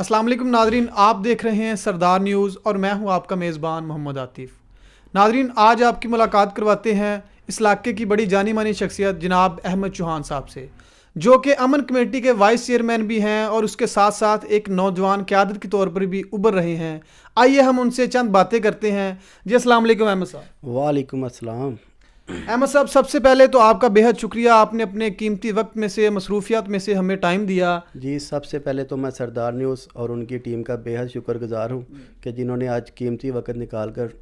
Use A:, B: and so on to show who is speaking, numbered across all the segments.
A: अस्सलाम वालेकुम नादरीन, आप देख रहे हैं सरदार न्यूज़ और मैं हूं आपका मेज़बान मोहम्मद आतिफ़। नादरीन, आज आपकी मुलाकात करवाते हैं इस इलाके की बड़ी जानी मानी शख्सियत जनाब अहमद चौहान साहब से, जो कि अमन कमेटी के वाइस चेयरमैन भी हैं और उसके साथ साथ एक नौजवान क़यादत के तौर पर भी उभर रहे हैं। आइए हम उनसे चंद बातें करते हैं। जी अस्सलाम वालेकुम अहमद साहब।
B: वालेकुम अस्सलाम।
A: अहमद साहब, सबसे पहले तो आपका बेहद शुक्रिया, आपने अपने कीमती वक्त में से, मसरूफियात में से हमें टाइम दिया।
B: जी, सबसे पहले तो मैं सरदार न्यूज़ और उनकी टीम का बेहद शुक्रगुजार हूँ कि जिन्होंने आज कीमती वक्त निकाल कर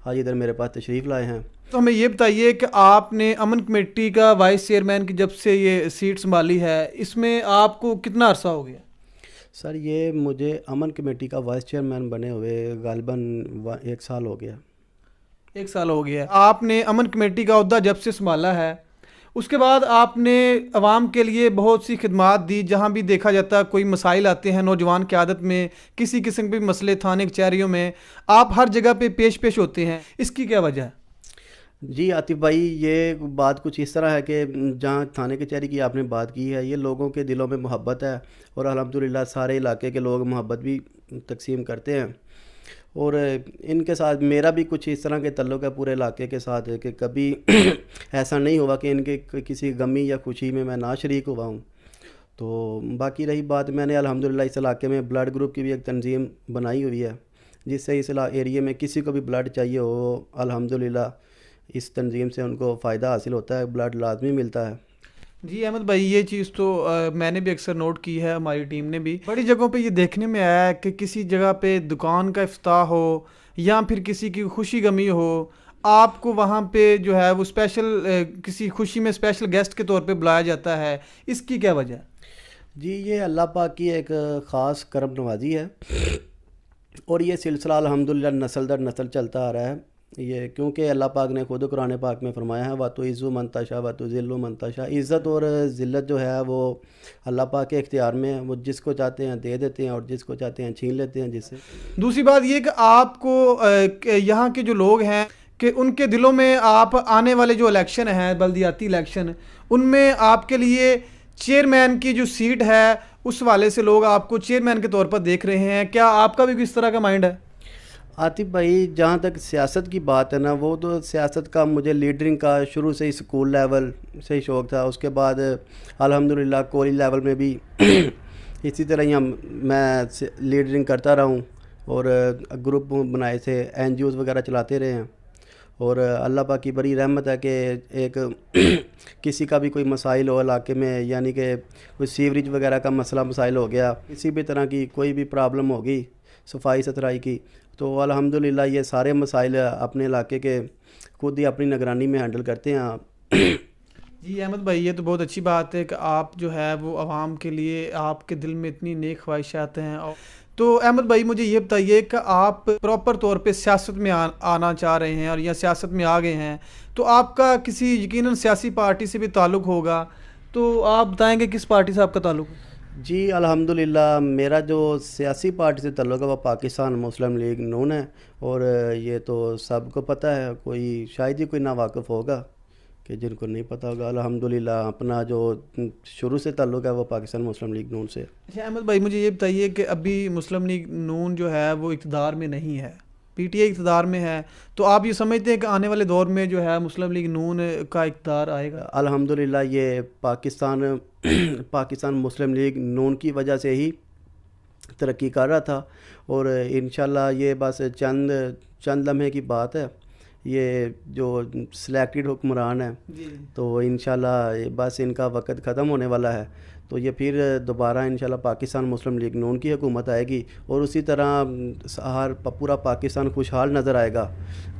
B: आज इधर मेरे पास तशरीफ़ लाए हैं।
A: तो हमें ये बताइए कि आपने अमन कमेटी का वाइस चेयरमैन की जब से ये सीट संभाली है, इसमें आपको कितना अरसा हो गया?
B: सर, ये मुझे अमन कमेटी का वाइस चेयरमैन बने हुए गालिबन 1 साल हो गया।
A: 1 साल हो गया। आपने अमन कमेटी का ओहदा जब से संभाला है, उसके बाद आपने अवाम के लिए बहुत सी खिदमात दी। जहाँ भी देखा जाता है कोई मसाइल आते हैं नौजवान क़यादत में, किसी किस्म के भी मसले थाने कचहरियों में, आप हर जगह पे पेश होते हैं, इसकी क्या वजह है?
B: जी आतिफ भाई, ये बात कुछ इस तरह है कि जहाँ थाने कचहरी की आपने बात की है, ये लोगों के दिलों में मोहब्बत है और अल्हम्दुलिल्लाह सारे इलाके के लोग मोहब्बत भी तकसीम करते हैं। और इनके साथ मेरा भी कुछ इस तरह के ताल्लुक़ है पूरे इलाके के साथ है कि कभी ऐसा नहीं हुआ कि इनके किसी गमी या खुशी में मैं ना शरीक हुआ हूँ। तो बाकी रही बात, मैंने अल्हम्दुलिल्लाह इस इलाके में ब्लड ग्रुप की भी एक तंजीम बनाई हुई है, जिससे इस एरिया में किसी को भी ब्लड चाहिए हो, अल्हम्दुलिल्लाह इस तंजीम से उनको फ़ायदा हासिल होता है, ब्लड लाजमी मिलता है।
A: जी अहमद भाई, ये चीज़ तो मैंने भी अक्सर नोट की है, हमारी टीम ने भी बड़ी जगहों पे ये देखने में आया है कि किसी जगह पे दुकान का इफ्ताह हो या फिर किसी की खुशी गमी हो, आपको वहाँ पे जो है वो स्पेशल किसी खुशी में स्पेशल गेस्ट के तौर पे बुलाया जाता है। इसकी क्या वजह है?
B: जी, ये अल्लाह पाक की एक ख़ास करम नवाजी है और ये सिलसिला अल्हम्दुलिल्लाह नस्ल दर नस्ल चलता आ रहा है। ये क्योंकि अल्लाह पाक ने खुद कुरान पाक में फरमाया है, व तुइज़्ज़ु मन तशा व तुज़िल्लु मन तशा। इज़्ज़त और ज़िल्लत जो है वो अल्लाह पाक के इख्तियार में है, वो जिसको चाहते हैं दे देते हैं और जिसको चाहते हैं छीन लेते हैं जिससे।
A: दूसरी बात ये कि आपको यहाँ के जो लोग हैं कि उनके दिलों में आप आने वाले जो इलेक्शन हैं, बल्दियाती इलेक्शन, उनमें आपके लिए चेयरमैन की जो सीट है उस वाले से लोग आपको चेयरमैन के तौर पर देख रहे हैं। क्या आपका भी किस तरह का माइंड है?
B: आतिफ भाई, जहाँ तक सियासत की बात है ना, वो तो सियासत का मुझे लीडरिंग का शुरू से ही स्कूल लेवल से ही शौक़ था। उसके बाद अल्हम्दुलिल्लाह कॉलेज लेवल में भी इसी तरह ही मैं लीडरिंग करता रहा हूँ और ग्रुप बनाए थे, NGOs वगैरह चलाते रहे हैं। और अल्लाह पाक की बड़ी रहमत है कि एक किसी का भी कोई मसाइल हो इलाके में, यानी कि कोई सीवरेज वगैरह का मसाइल हो गया, किसी भी तरह की कोई भी प्रॉब्लम होगी सफाई सुथराई की, तो अल्हम्दुलिल्लाह ये सारे मसाइल अपने इलाके के खुद ही अपनी निगरानी में हैंडल करते हैं आप।
A: जी अहमद भाई, ये तो बहुत अच्छी बात है कि आप जो है वो आवाम के लिए, आपके दिल में इतनी नेक ख्वाहिशात हैं। और तो अहमद भाई, मुझे ये बताइए कि आप प्रॉपर तौर पे सियासत में आना चाह रहे हैं और या सियासत में आ गए हैं, तो आपका किसी यकीनन सियासी पार्टी से भी ताल्लुक़ होगा, तो आप बताएंगे किस पार्टी से आपका ताल्लुक़ है?
B: जी अल्हम्दुलिल्लाह, मेरा जो सियासी पार्टी से ताल्लुक़ है वो पाकिस्तान मुस्लिम लीग नून है। और ये तो सबको पता है, कोई शायद ही कोई नावाकिफ़ होगा कि जिनको नहीं पता होगा। अल्हम्दुलिल्लाह अपना जो शुरू से ताल्लुक़ है वो पाकिस्तान मुस्लिम लीग नून से।
A: अच्छा अहमद भाई, मुझे ये बताइए कि अभी मुस्लिम लीग नून जो है वो इक़्तिदार में नहीं है, PTI इक़्तिदार में है, तो आप ये समझते हैं कि आने वाले दौर में जो है मुस्लिम लीग नून का इक़्तिदार आएगा?
B: अल्हम्दुलिल्लाह ये पाकिस्तान मुस्लिम लीग नून की वजह से ही तरक्की कर रहा था और इंशाल्लाह ये बस चंद लम्हे की बात है। ये जो सिलेक्टेड हुक्मरान है तो इंशाल्लाह बस इनका वक्त ख़त्म होने वाला है, तो ये फिर दोबारा इंशाल्लाह पाकिस्तान मुस्लिम लीग नून की हुकूमत आएगी और उसी तरह पूरा पाकिस्तान खुशहाल नज़र आएगा।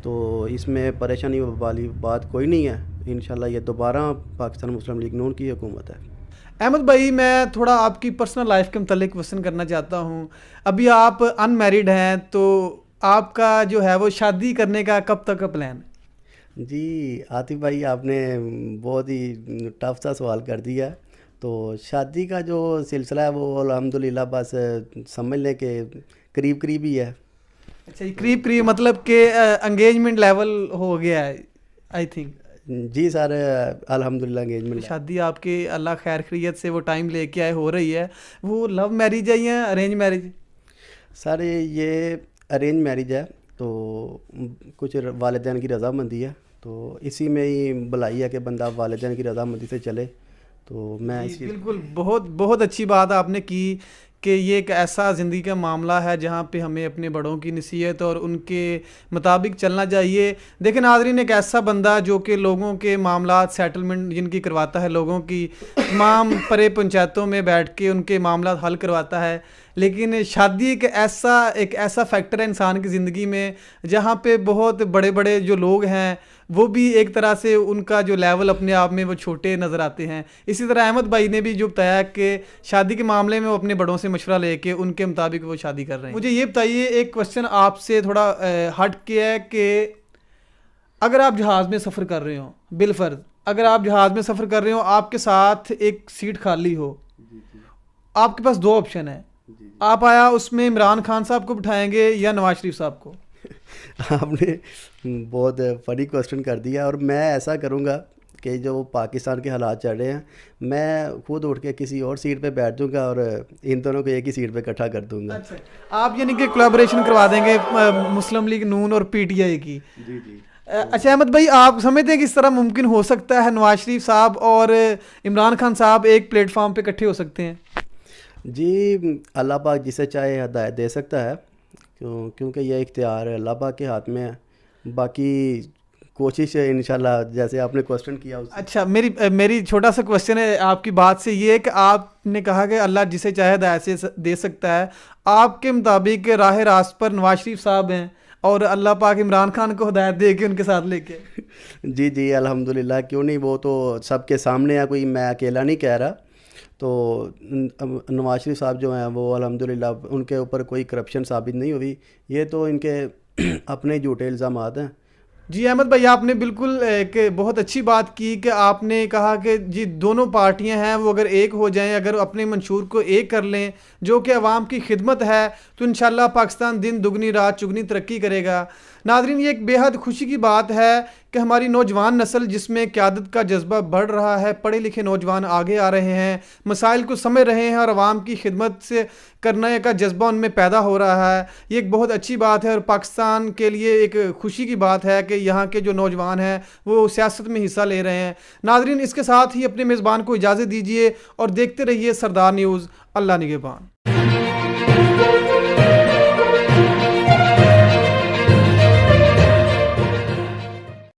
B: तो इसमें परेशानी वाली बात कोई नहीं है, इंशाल्लाह ये दोबारा पाकिस्तान मुस्लिम लीग नून की हुकूमत है।
A: अहमद भाई, मैं थोड़ा आपकी पर्सनल लाइफ के मतलब क्वेश्चन करना चाहता हूँ। अभी आप अनमैरिड हैं, तो आपका जो है वो शादी करने का कब तक का प्लान है?
B: जी आतिफ भाई, आपने बहुत ही टफ सा सवाल कर दिया। तो शादी का जो सिलसिला है वो अल्हम्दुलिल्लाह बस समझ लें कि करीब करीब ही है।
A: अच्छा, ये करीब करीब मतलब कि एंगेजमेंट लेवल हो गया है आई थिंक?
B: جی سر الحمدللہ انگیجمنٹ ہے.
A: شادی آپ کے اللہ خیر خیریت سے وہ ٹائم لے کے آئے ہو رہی ہے، وہ لو میرج ہے یا ارینج میرج؟
B: سر یہ ارینج میرج ہے، تو کچھ والدین کی رضامندی ہے، تو اسی میں ہی بلائی ہے کہ بندہ والدین کی رضامندی سے چلے. تو میں اس چیز
A: بالکل بہت بہت اچھی بات آپ نے کی کہ یہ ایک ایسا زندگی کا معاملہ ہے جہاں پہ ہمیں اپنے بڑوں کی نصیحت اور ان کے مطابق چلنا چاہیے. دیکھیں ناظرین، ایک ایسا بندہ جو کہ لوگوں کے معاملات سیٹلمنٹ جن کی کرواتا ہے، لوگوں کی تمام پرے پنچایتوں میں بیٹھ کے ان کے معاملات حل کرواتا ہے، لیکن شادی ایک ایسا فیکٹر ہے انسان کی زندگی میں جہاں پہ بہت بڑے بڑے جو لوگ ہیں وہ بھی ایک طرح سے ان کا جو لیول اپنے آپ میں وہ چھوٹے نظر آتے ہیں. اسی طرح احمد بھائی نے بھی جو بتایا کہ شادی کے معاملے میں وہ اپنے بڑوں سے مشورہ لے کے ان کے مطابق وہ شادی کر رہے ہیں. مجھے یہ بتائیے، ایک کوشچن آپ سے تھوڑا ہٹ کے ہے کہ اگر آپ جہاز میں سفر کر رہے ہوں، بالفرض اگر آپ جہاز میں سفر کر رہے ہوں، آپ کے ساتھ ایک سیٹ خالی ہو، آپ کے پاس دو آپشن ہیں، آپ آیا اس میں عمران خان صاحب کو بٹھائیں گے یا نواز شریف صاحب کو؟
B: آپ نے بہت فنی کوسچن کر دیا، اور میں ایسا کروں گا کہ جو پاکستان کے حالات چل رہے ہیں، میں خود اٹھ کے کسی اور سیٹ پہ بیٹھ جاؤں گا اور ان دونوں کو ایک ہی سیٹ پہ اکٹھا کر دوں گا.
A: اچھا، آپ یعنی کہ کولیبریشن کروا دیں گے مسلم لیگ نون اور پی ٹی آئی کی؟
B: جی جی.
A: اچھا احمد بھائی، آپ سمجھتے ہیں کہ اس طرح ممکن ہو سکتا ہے نواز شریف صاحب اور عمران خان صاحب ایک پلیٹ فارم پہ اکٹھے ہو سکتے ہیں؟
B: جی اللہ پاک جسے چاہے ہدایت دے سکتا ہے، کیونکہ یہ اختیار اللہ پاک کے ہاتھ میں ہے. باقی کوشش ہے انشاءاللہ جیسے آپ نے کوسچن کیا.
A: اچھا، میری چھوٹا سا کوسچن ہے آپ کی بات سے یہ ہے کہ آپ نے کہا کہ اللہ جسے چاہے ہدایت سے دے سکتا ہے، آپ کے مطابق راہ راست پر نواز شریف صاحب ہیں اور اللہ پاک عمران خان کو ہدایت دے کے ان کے ساتھ لے کے؟
B: جی جی الحمدللہ، کیوں نہیں، وہ تو سب کے سامنے ہے، کوئی میں اکیلا نہیں کہہ رہا. تو نواز شریف صاحب جو ہیں وہ الحمدللہ ان کے اوپر کوئی کرپشن ثابت نہیں ہوئی، یہ تو ان کے اپنے جھوٹے الزامات ہیں.
A: جی احمد بھائی، آپ نے بالکل ایک بہت اچھی بات کی کہ آپ نے کہا کہ جی دونوں پارٹیاں ہیں وہ اگر ایک ہو جائیں، اگر اپنے منشور کو ایک کر لیں جو کہ عوام کی خدمت ہے، تو انشاءاللہ پاکستان دن دگنی رات چگنی ترقی کرے گا. ناظرین، یہ ایک بے حد خوشی کی بات ہے کہ ہماری نوجوان نسل جس میں قیادت کا جذبہ بڑھ رہا ہے، پڑھے لکھے نوجوان آگے آ رہے ہیں، مسائل کو سمجھ رہے ہیں اور عوام کی خدمت سے کرنے کا جذبہ ان میں پیدا ہو رہا ہے. یہ ایک بہت اچھی بات ہے اور پاکستان کے لیے ایک خوشی کی بات ہے کہ یہاں کے جو نوجوان ہیں وہ سیاست میں حصہ لے رہے ہیں. ناظرین، اس کے ساتھ ہی اپنے میزبان کو اجازت دیجیے اور دیکھتے رہیے سردار نیوز. اللہ نگہبان.